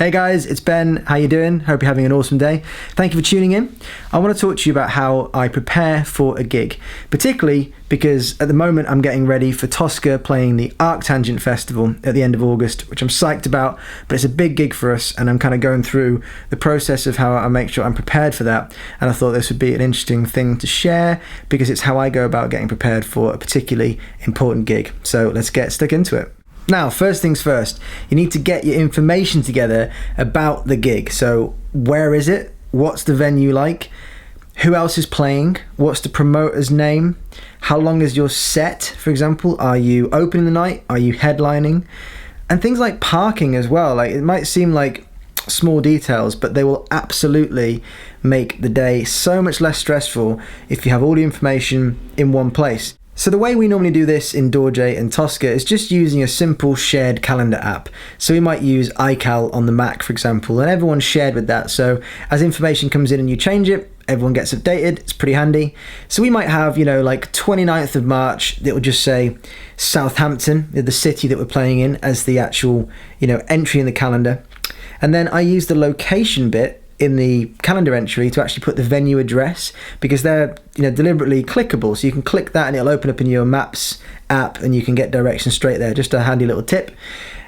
Hey guys, it's Ben. How you doing? Hope you're having an awesome day. Thank you for tuning in. I want to talk to you about how I prepare for a gig, particularly because at the moment I'm getting ready for Toska playing the Arctangent Festival at the end of August, which I'm psyched about, but it's a big gig for us and I'm kind of going through the process of how I make sure I'm prepared for that. And I thought this would be an interesting thing to share because it's how I go about getting prepared for a particularly important gig. So let's get stuck into it. Now, first things first, you need to get your information together about the gig. So where is it? What's the venue like? Who else is playing? What's the promoter's name? How long is your set, for example? Are you opening the night? Are you headlining? And things like parking as well. Like, it might seem like small details, but they will absolutely make the day so much less stressful if you have all the information in one place. So the way we normally do this in Dorje and Toska is just using a simple shared calendar app. So we might use iCal on the Mac, for example, and everyone's shared with that. So as information comes in and you change it, everyone gets updated. It's pretty handy. So we might have, like 29th of March, that will just say Southampton, the city that we're playing in, as the actual, entry in the calendar. And then I use the location bit in the calendar entry to actually put the venue address, because they're deliberately clickable, so you can click that and it'll open up in your Maps app and you can get directions straight there. Just a handy little tip.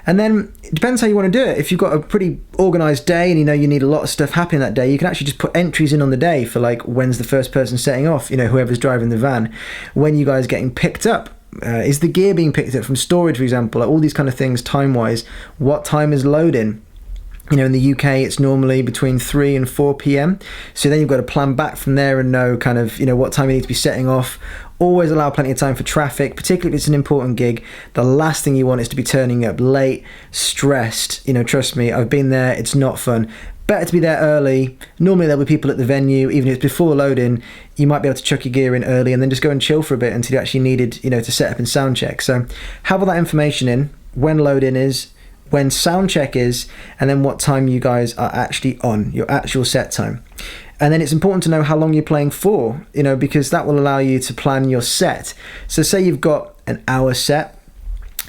And then it depends how you want to do it. If you've got a pretty organized day and you need a lot of stuff happening that day, you can actually just put entries in on the day for like when's the first person setting off, whoever's driving the van, when you guys getting picked up. Is the gear being picked up from storage, for example? Like all these kind of things time wise. What time is load-in? In the UK, it's normally between 3 and 4 p.m. So then you've got to plan back from there and know kind of, what time you need to be setting off. Always allow plenty of time for traffic, particularly if it's an important gig. The last thing you want is to be turning up late, stressed. Trust me, I've been there. It's not fun. Better to be there early. Normally there'll be people at the venue, even if it's before load-in. You might be able to chuck your gear in early and then just go and chill for a bit until you actually needed, to set up and sound check. So have all that information in, when load-in is, when sound check is, and then what time you guys are actually on, your actual set time. And then it's important to know how long you're playing for, because that will allow you to plan your set. So say you've got an hour set,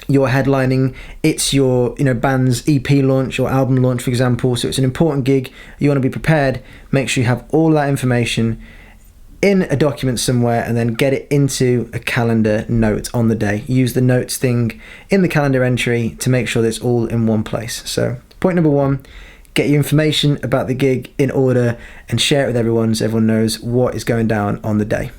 you're headlining, it's your band's EP launch or album launch, for example, so it's an important gig, you want to be prepared. Make sure you have all that information in a document somewhere and then get it into a calendar note on the day. Use the notes thing in the calendar entry to make sure that it's all in one place. So point number one, get your information about the gig in order and share it with everyone so everyone knows what is going down on the day.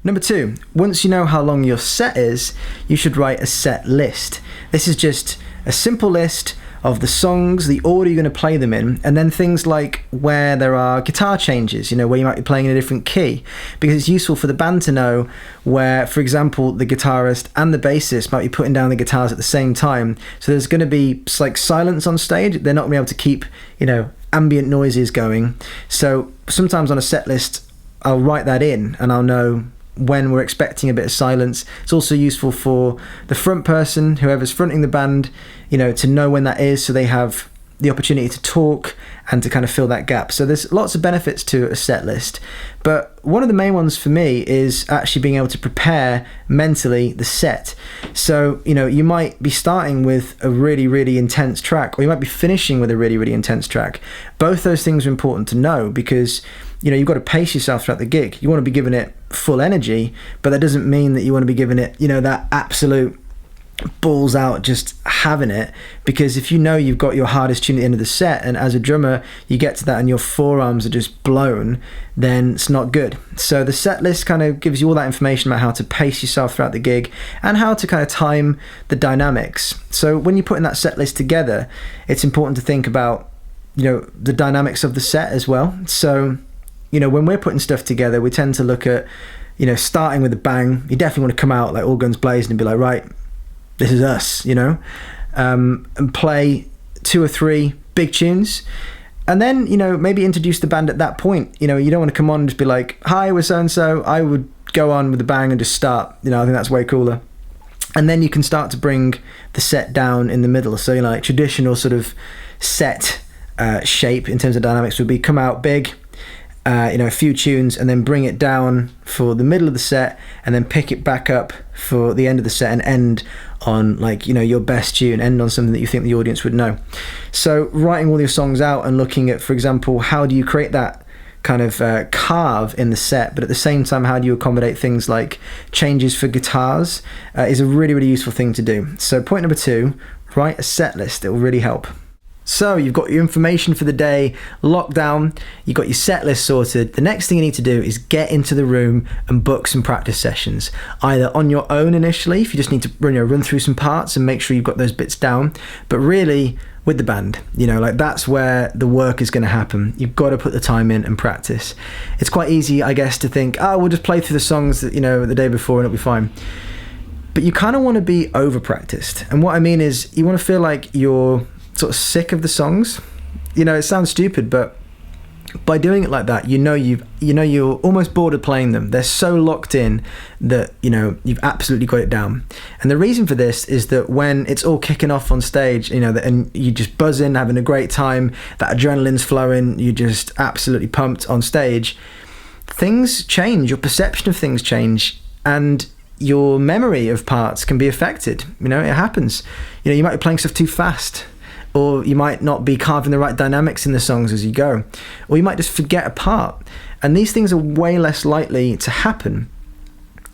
Number two, once you know how long your set is, you should write a set list. This is just a simple list of the songs, the order you're going to play them in, and then things like where there are guitar changes, where you might be playing in a different key, because it's useful for the band to know where, for example, the guitarist and the bassist might be putting down the guitars at the same time. So there's going to be like silence on stage. They're not going to be able to keep, ambient noises going. So sometimes on a set list, I'll write that in and I'll know when we're expecting a bit of silence. It's also useful for the front person, whoever's fronting the band, to know when that is, so they have the opportunity to talk and to kind of fill that gap. So there's lots of benefits to a set list, but one of the main ones for me is actually being able to prepare mentally the set. So you might be starting with a really, really intense track, or you might be finishing with a really, really intense track. Both those things are important to know, because you've got to pace yourself throughout the gig. You want to be giving it full energy, but that doesn't mean that you want to be giving it, that absolute balls out, just having it. Because if you've got your hardest tune at the end of the set, and as a drummer, you get to that and your forearms are just blown, then it's not good. So the set list kind of gives you all that information about how to pace yourself throughout the gig and how to kind of time the dynamics. So when you're putting that set list together, it's important to think about, the dynamics of the set as well. So when we're putting stuff together, we tend to look at, starting with a bang. You definitely want to come out like all guns blazing and be like, right, this is us, and play 2 or 3 big tunes. And then, maybe introduce the band at that point. You don't want to come on and just be like, hi, we're so-and-so. I would go on with a bang and just start. I think that's way cooler. And then you can start to bring the set down in the middle. So, like traditional sort of set shape in terms of dynamics would be come out big, a few tunes, and then bring it down for the middle of the set, and then pick it back up for the end of the set, and end on your best tune, end on something that you think the audience would know. So writing all your songs out and looking at, for example, how do you create that kind of carve in the set, but at the same time, how do you accommodate things like changes for guitars, is a really, really useful thing to do. So point number 2, write a set list. It will really help. So you've got your information for the day locked down, you've got your set list sorted. The next thing you need to do is get into the room and book some practice sessions, either on your own initially, if you just need to run through some parts and make sure you've got those bits down, but really with the band, that's where the work is going to happen. You've got to put the time in and practice. It's quite easy, I guess, to think, we'll just play through the songs that, the day before and it'll be fine. But you kind of want to be over practiced. And what I mean is you want to feel like you're sort of sick of the songs. It sounds stupid, but by doing it like that, you're almost bored of playing them. They're so locked in that you've absolutely got it down. And the reason for this is that when it's all kicking off on stage, and you just buzz in, having a great time, that adrenaline's flowing, you're just absolutely pumped on stage, things change, your perception of things change, and your memory of parts can be affected. It happens. You might be playing stuff too fast, or you might not be carving the right dynamics in the songs as you go, or you might just forget a part. And these things are way less likely to happen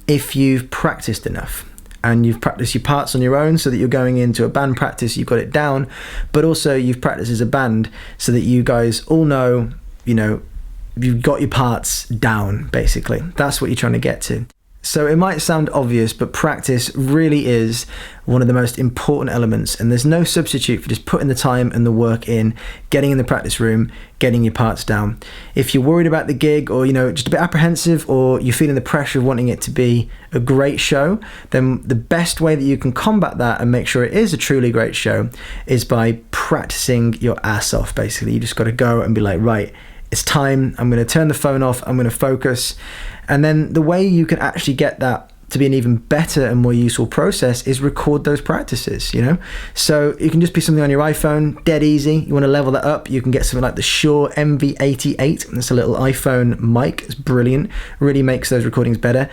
if you've practiced enough and you've practiced your parts on your own, so that you're going into a band practice, you've got it down, but also you've practiced as a band so that you guys all know, you've got your parts down, basically. That's what you're trying to get to. So it might sound obvious, but practice really is one of the most important elements, and there's no substitute for just putting the time and the work in, getting in the practice room, getting your parts down. If you're worried about the gig, or just a bit apprehensive, or you're feeling the pressure of wanting it to be a great show, then the best way that you can combat that and make sure it is a truly great show is by practicing your ass off. Basically, you just got to go and be like, right, it's time, I'm going to turn the phone off, I'm going to focus. And then the way you can actually get that to be an even better and more useful process is record those practices, So it can just be something on your iPhone, dead easy. You want to level that up, you can get something like the Shure MV88. That's a little iPhone mic. It's brilliant, really makes those recordings better.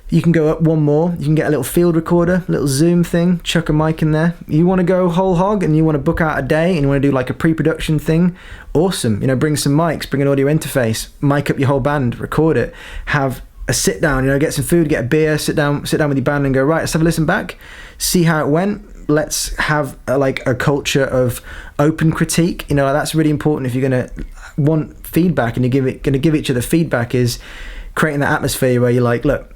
You can go up one more, you can get a little field recorder, little Zoom thing, chuck a mic in there. You want to go whole hog and you want to book out a day and you want to do like a pre-production thing, awesome. Bring some mics, bring an audio interface, mic up your whole band, record it, have a sit down, get some food, get a beer, sit down with your band and go, right, let's have a listen back, see how it went. Let's have a culture of open critique. That's really important if you're going to want feedback, and you're going to give each other feedback, is creating that atmosphere where you're like, look,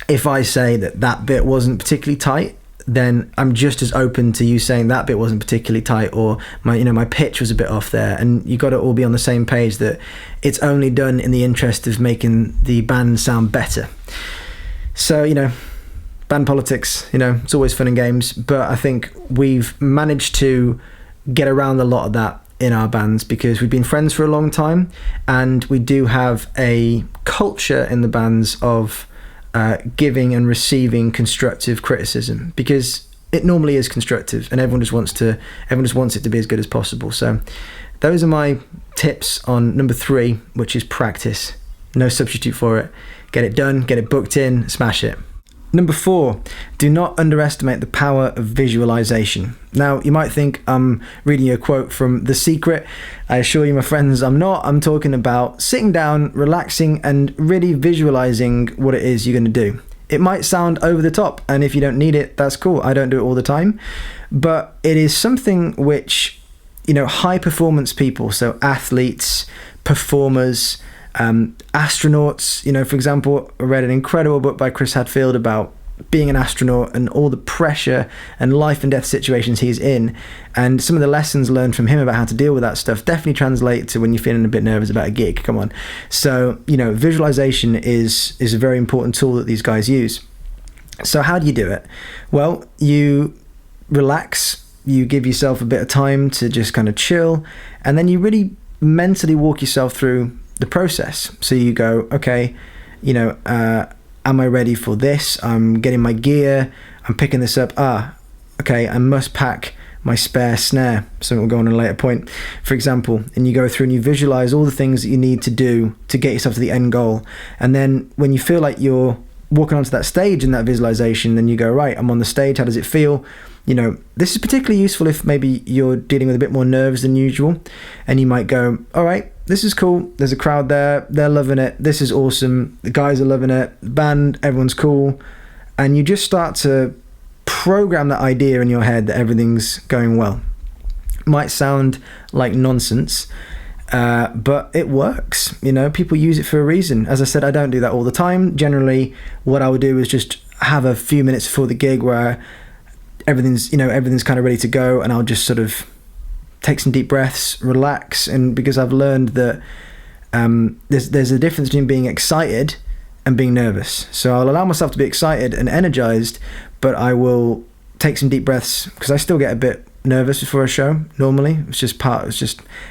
if I say that bit wasn't particularly tight, then I'm just as open to you saying that bit wasn't particularly tight, or my pitch was a bit off there, and you got to all be on the same page that it's only done in the interest of making the band sound better. So, band politics, it's always fun and games, but I think we've managed to get around a lot of that in our bands because we've been friends for a long time, and we do have a culture in the bands of giving and receiving constructive criticism, because it normally is constructive, and everyone just wants it to be as good as possible. So those are my tips on number 3, which is practice. No substitute for it. Get it done, get it booked in, smash it. Number 4, do not underestimate the power of visualization. Now, you might think I'm reading you a quote from The Secret. I assure you, my friends, I'm not. I'm talking about sitting down, relaxing, and really visualizing what it is you're going to do. It might sound over the top, and if you don't need it, that's cool. I don't do it all the time. But it is something which, high performance people, so athletes, performers, astronauts, for example, I read an incredible book by Chris Hadfield about being an astronaut and all the pressure and life and death situations he's in, and some of the lessons learned from him about how to deal with that stuff definitely translate to when you're feeling a bit nervous about a gig. Come on. So, visualization is a very important tool that these guys use. So how do you do it? Well, you relax, you give yourself a bit of time to just kind of chill, and then you really mentally walk yourself through the process. So you go, okay, am I ready for this? I'm getting my gear, I'm picking this up. Okay, I must pack my spare snare, something we'll go on at a later point, for example, and you go through and you visualize all the things that you need to do to get yourself to the end goal. And then when you feel like you're walking onto that stage in that visualization, then you go, right, I'm on the stage, how does it feel? You know, this is particularly useful if maybe you're dealing with a bit more nerves than usual, and you might go, all right, this is cool, there's a crowd there, they're loving it, this is awesome, the guys are loving it, the band, everyone's cool, and you just start to program that idea in your head that everything's going well. Might sound like nonsense, but it works. You know, people use it for a reason. As I said, I don't do that all the time. Generally, what I would do is just have a few minutes before the gig where everything's kind of ready to go, and I'll just sort of take some deep breaths, relax. And because I've learned that there's a difference between being excited and being nervous. So I'll allow myself to be excited and energized, but I will take some deep breaths because I still get a bit nervous before a show normally. It's just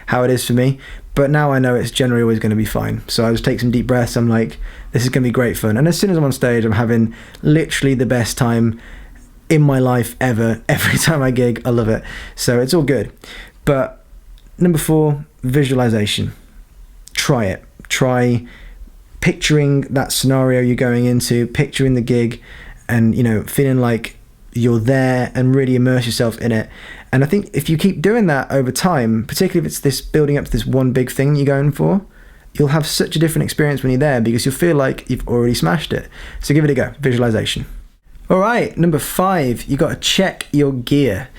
how it is for me. But now I know it's generally always going to be fine. So I just take some deep breaths. I'm like, this is going to be great fun. And as soon as I'm on stage, I'm having literally the best time in my life ever. Every time I gig, I love it. So it's all good. But number 4, visualization. Try it. Try picturing that scenario you're going into, picturing the gig, and, you know, feeling like you're there and really immerse yourself in it. And I think if you keep doing that over time, particularly if it's this building up to this one big thing you're going for, you'll have such a different experience when you're there because you'll feel like you've already smashed it. So give it a go, visualization. All right, number 5, you got to check your gear.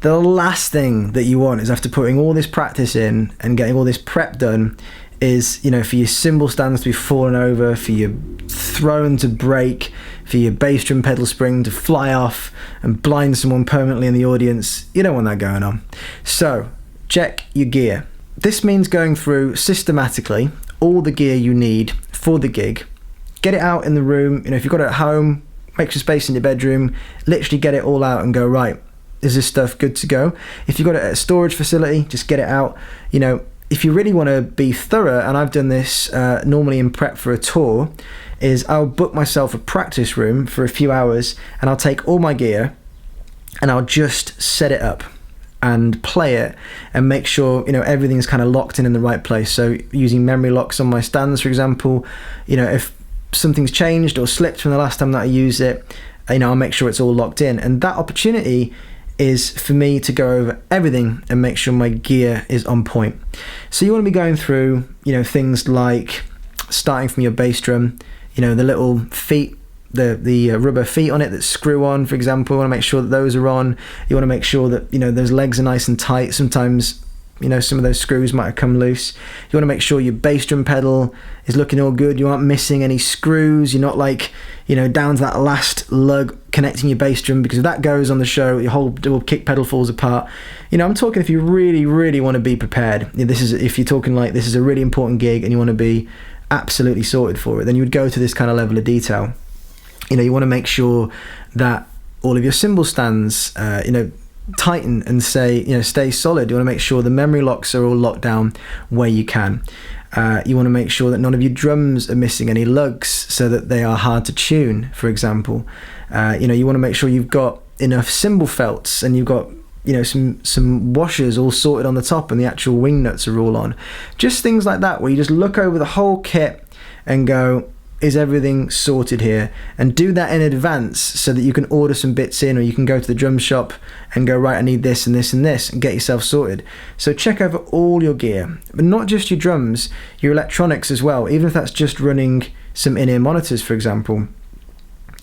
The last thing that you want is, after putting all this practice in and getting all this prep done, is, you know, for your cymbal stands to be fallen over, for your throne to break, for your bass drum pedal spring to fly off and blind someone permanently in the audience. You don't want that going on. So check your gear. This means going through systematically all the gear you need for the gig. Get it out in the room. You know, if you've got it at home, make some space in your bedroom, literally get it all out and go, right, is this stuff good to go? If you've got it at a storage facility, just get it out. You know, if you really want to be thorough, and I've done this normally in prep for a tour, is I'll book myself a practice room for a few hours, and I'll take all my gear and I'll just set it up and play it and make sure, you know, everything's kind of locked in the right place. So using memory locks on my stands, for example, you know, if something's changed or slipped from the last time that I used it, you know, I'll make sure it's all locked in. And that opportunity is for me to go over everything and make sure my gear is on point. So you want to be going through, you know, things like starting from your bass drum, you know, the little feet, the rubber feet on it that screw on, for example. You want to make sure that those are on. You want to make sure that, you know, those legs are nice and tight. Sometimes, you know, some of those screws might have come loose. You want to make sure your bass drum pedal is looking all good. You aren't missing any screws. You're not like, you know, down to that last lug connecting your bass drum, because if that goes on the show, your whole double kick pedal falls apart. You know, I'm talking if you really, really want to be prepared. If you're talking like this is a really important gig and you want to be absolutely sorted for it, then you would go to this kind of level of detail. You know, you want to make sure that all of your cymbal stands, you know, tighten and stay solid. You want to make sure the memory locks are all locked down where you can. You want to make sure that none of your drums are missing any lugs so that they are hard to tune, for example. You know, you want to make sure you've got enough cymbal felts and you've got, you know, some washers all sorted on the top and the actual wing nuts are all on. Just things like that, where you just look over the whole kit and go, is everything sorted here? And do that in advance so that you can order some bits in, or you can go to the drum shop and go, right, I need this and this and this, and get yourself sorted. So check over all your gear, but not just your drums, your electronics as well. Even if that's just running some in-ear monitors, for example,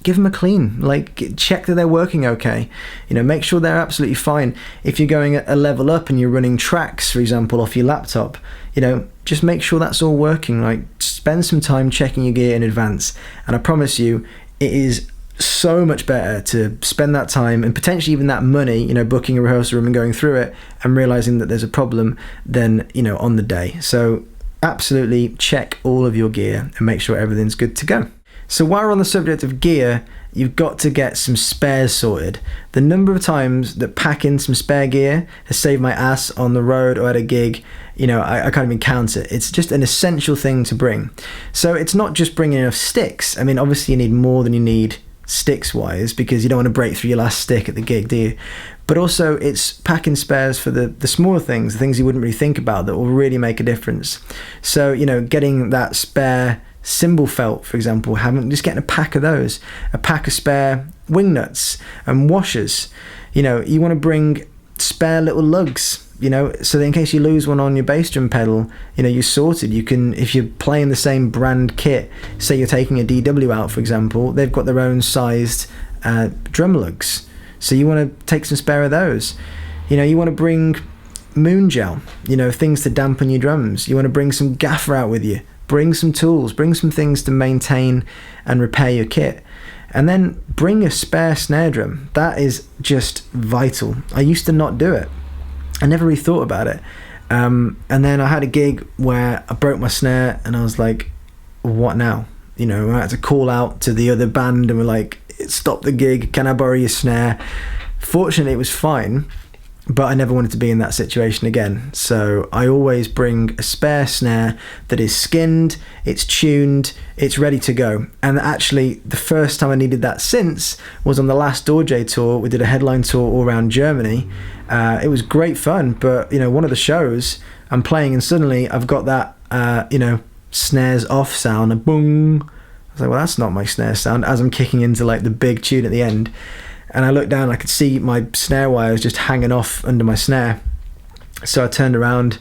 give them a clean, like check that they're working okay. You know, make sure they're absolutely fine. If you're going a level up and you're running tracks, for example, off your laptop, you know, just make sure that's all working. Like, spend some time checking your gear in advance, and I promise you, it is so much better to spend that time and potentially even that money, you know, booking a rehearsal room and going through it and realizing that there's a problem than, you know, on the day. So absolutely check all of your gear and make sure everything's good to go. So while we're on the subject of gear, you've got to get some spares sorted. The number of times that packing some spare gear has saved my ass on the road or at a gig, you know, I can't even count it. It's just an essential thing to bring. So it's not just bringing enough sticks. I mean, obviously you need more than you need sticks wise, because you don't want to break through your last stick at the gig, do you? but also it's packing spares for the smaller things, the things you wouldn't really think about that will really make a difference. So, you know, getting that spare cymbal felt, for example, just getting a pack of those, a pack of spare wing nuts and washers. You know, you want to bring spare little lugs, you know, so that in case you lose one on your bass drum pedal, you know, you're sorted. You can, if you're playing the same brand kit, say you're taking a DW out, for example, they've got their own sized drum lugs, so you want to take some spare of those. You know, you want to bring moon gel, you know, things to dampen your drums. You want to bring some gaffer out with you, bring some tools, bring some things to maintain and repair your kit. And then bring a spare snare drum. That is just vital. I used to not do it. I never really thought about it. And then I had a gig where I broke my snare and I was like, what now? You know, I had to call out to the other band and we're like, stop the gig, can I borrow your snare? Fortunately, it was fine, but I never wanted to be in that situation again. So I always bring a spare snare that is skinned, it's tuned, it's ready to go. And actually, the first time I needed that since was on the last Dorje tour. We did a headline tour all around Germany. It was great fun, but you know, one of the shows I'm playing and suddenly I've got that, you know, snares off sound, a boom. I was like, well, that's not my snare sound, as I'm kicking into like the big tune at the end. And I looked down and I could see my snare wires just hanging off under my snare. So I turned around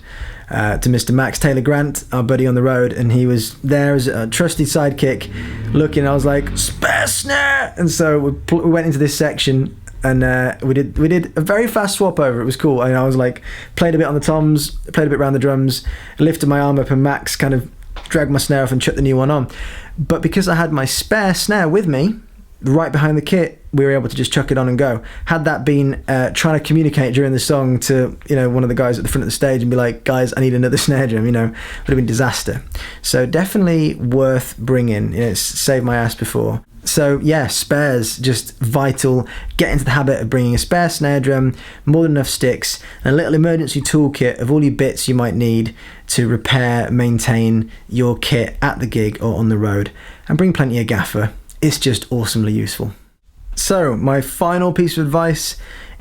to Mr. Max Taylor Grant, our buddy on the road, and he was there as a trusty sidekick looking. I was like, spare snare! And so we went into this section and we did a very fast swap over. It was cool. And I was like, played a bit on the toms, played a bit around the drums, lifted my arm up, and Max kind of dragged my snare off and chucked the new one on. But because I had my spare snare with me, right behind the kit, we were able to just chuck it on and go. Had that been trying to communicate during the song to, you know, one of the guys at the front of the stage and be like, guys, I need another snare drum, you know, would have been disaster. So definitely worth bringing. You know, it's saved my ass before. So yeah, spares, just vital. Get into the habit of bringing a spare snare drum, more than enough sticks, and a little emergency toolkit of all your bits you might need to repair, maintain your kit at the gig or on the road. And bring plenty of gaffer. It's just awesomely useful. So my final piece of advice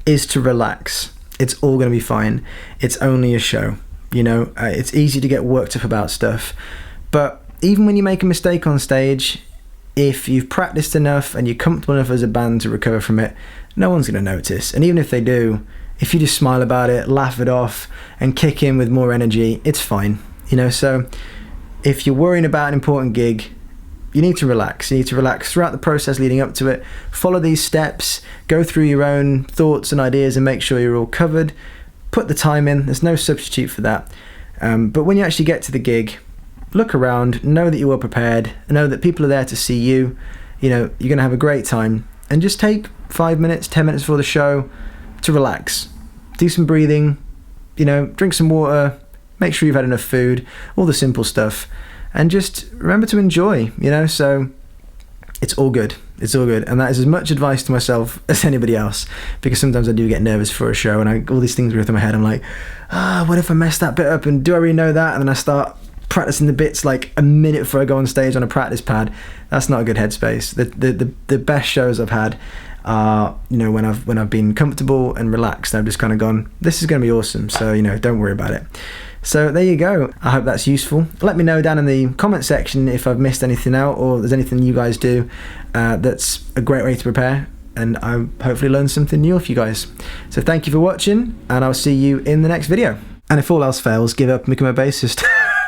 is to relax. It's all going to be fine. It's only a show. You know, it's easy to get worked up about stuff. But even when you make a mistake on stage, if you've practiced enough and you're comfortable enough as a band to recover from it, no one's going to notice. And even if they do, if you just smile about it, laugh it off, and kick in with more energy, it's fine. You know, so if you're worrying about an important gig, you need to relax. You need to relax throughout the process leading up to it. Follow these steps, go through your own thoughts and ideas and make sure you're all covered. Put the time in, there's no substitute for that. But when you actually get to the gig, look around, know that you're well prepared, know that people are there to see you. You know, you're going to have a great time. And just take 5 minutes, 10 minutes before the show to relax. Do some breathing, you know, drink some water, make sure you've had enough food, all the simple stuff. And just remember to enjoy, you know, so it's all good. It's all good. And that is as much advice to myself as anybody else, because sometimes I do get nervous for a show and all these things go through my head. I'm like, what if I mess that bit up? And do I really know that? And then I start practicing the bits like a minute before I go on stage on a practice pad. That's not a good headspace. The best shows I've had are, you know, when I've been comfortable and relaxed. I've just kind of gone, this is going to be awesome. So, you know, don't worry about it. So there you go. I hope that's useful. Let me know down in the comment section if I've missed anything out or there's anything you guys do that's a great way to prepare, and I hopefully learned something new off you guys. So thank you for watching, and I'll see you in the next video. And if all else fails, give up and become a bassist.